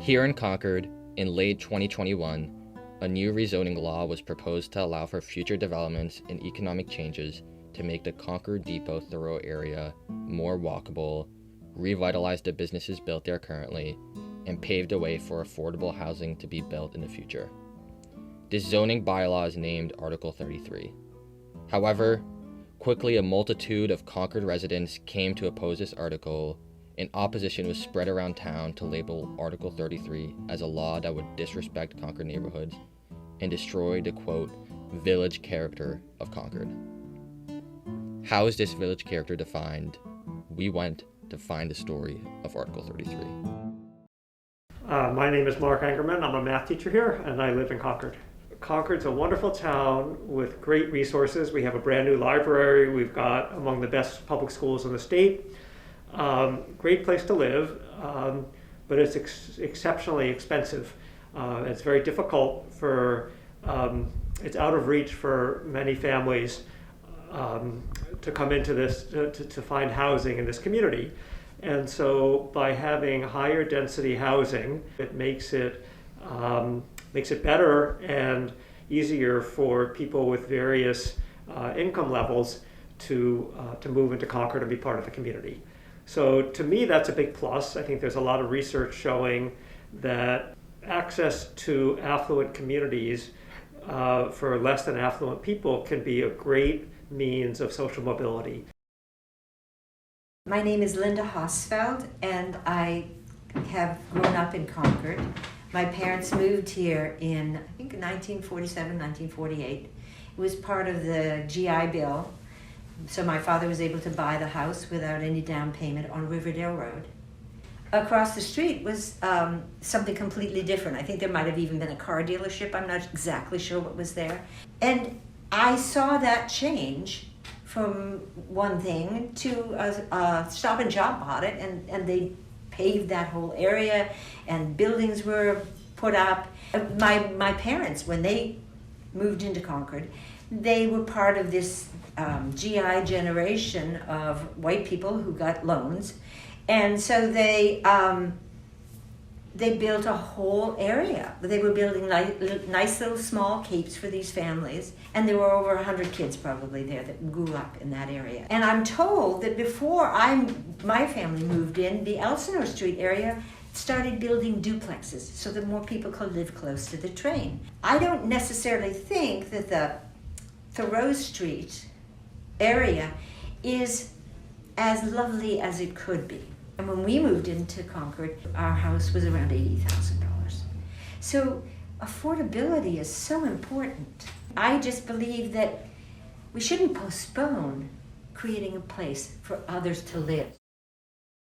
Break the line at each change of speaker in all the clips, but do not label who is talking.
Here in Concord, in late 2021, a new rezoning law was proposed to allow for future developments and economic changes to make the Concord Depot Thorough area more walkable, revitalize the businesses built there currently, and paved the way for affordable housing to be built in the future. This zoning bylaw is named Article 33. However, quickly a multitude of Concord residents came to oppose this article, and opposition was spread around town to label Article 33 as a law that would disrespect Concord neighborhoods and destroy the, quote, village character of Concord. How is this village character defined? We went to find the story of Article 33.
My name is Mark Angerman. I'm a math teacher here, and I live in Concord. Concord's a wonderful town with great resources. We have a brand new library. We've got among the best public schools in the state. Great place to live, but it's exceptionally expensive. It's very difficult it's out of reach for many families to come into this, to find housing in this community. And so by having higher density housing, it makes it better and easier for people with various income levels to move into Concord and be part of the community. So to me, that's a big plus. I think there's a lot of research showing that access to affluent communities for less than affluent people can be a great means of social mobility.
My name is Linda Hosfeld, and I have grown up in Concord. My parents moved here in, I think, 1947, 1948. It was part of the GI Bill, so my father was able to buy the house without any down payment on Riverdale Road. Across the street was something completely different. I think there might have even been a car dealership. I'm not exactly sure what was there. And I saw that change from one thing to a Stop and Shop bought it, and they paved that whole area, and buildings were put up. My parents, when they moved into Concord, they were part of this GI generation of white people who got loans, and so they built a whole area. They were building nice little small capes for these families, and there were over 100 kids probably there that grew up in that area. And I'm told that before my family moved in, the Elsinore Street area started building duplexes so that more people could live close to the train. I don't necessarily think that the Thoreau Street area is as lovely as it could be. And when we moved into Concord, our house was around $80,000. So affordability is so important. I just believe that we shouldn't postpone creating a place for others to live.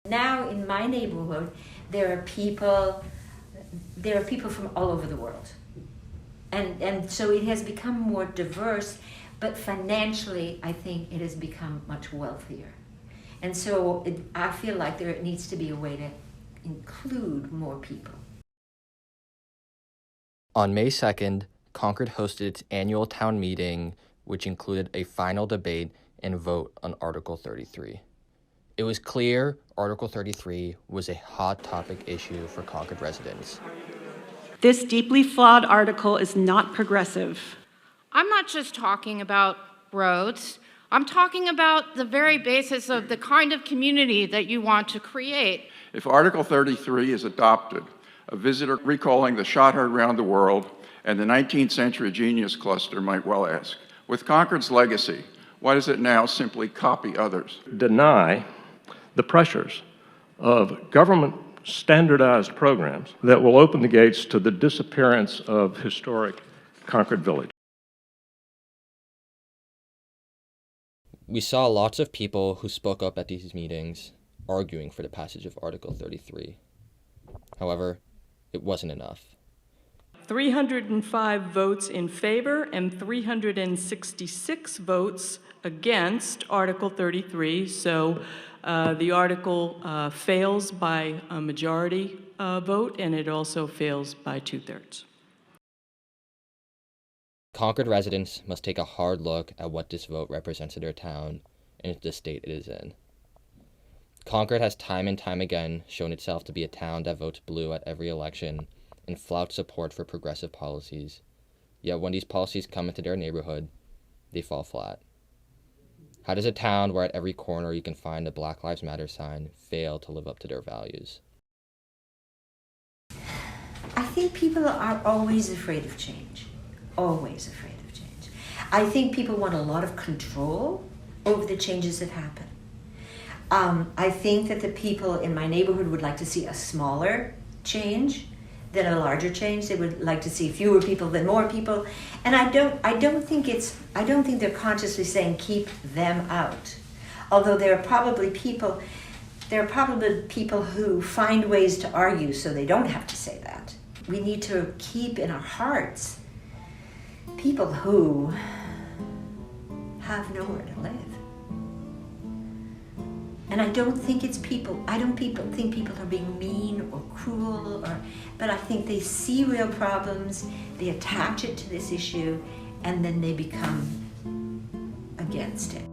Now in my neighborhood, there are people from all over the world. And so it has become more diverse, but financially, I think it has become much wealthier. And so I feel like there needs to be a way to include more people.
On May 2nd, Concord hosted its annual town meeting, which included a final debate and vote on Article 33. It was clear Article 33 was a hot topic issue for Concord residents.
This deeply flawed article is not progressive.
I'm not just talking about roads. I'm talking about the very basis of the kind of community that you want to create.
If Article 33 is adopted, a visitor recalling the shot heard around the world and the 19th century genius cluster might well ask, with Concord's legacy, why does it now simply copy others?
Deny the pressures of government standardized programs that will open the gates to the disappearance of historic Concord Village.
We saw lots of people who spoke up at these meetings arguing for the passage of Article 33. However, it wasn't enough.
305 votes in favor and 366 votes against Article 33, so the article fails by a majority vote, and it also fails by 2/3.
Concord residents must take a hard look at what this vote represents in their town and the state it is in. Concord has time and time again shown itself to be a town that votes blue at every election and flouts support for progressive policies. Yet when these policies come into their neighborhood, they fall flat. How does a town where at every corner you can find a Black Lives Matter sign fail to live up to their values?
I think people are always afraid of change. Always afraid of change. I think people want a lot of control over the changes that happen. I think that the people in my neighborhood would like to see a smaller change than a larger change. They would like to see fewer people than more people. And I don't think they're consciously saying keep them out. Although there are probably people who find ways to argue so they don't have to say that. We need to keep in our hearts people who have nowhere to live. And I don't think it's people. I don't think people are being mean or cruel, but I think they see real problems, they attach it to this issue, and then they become against it.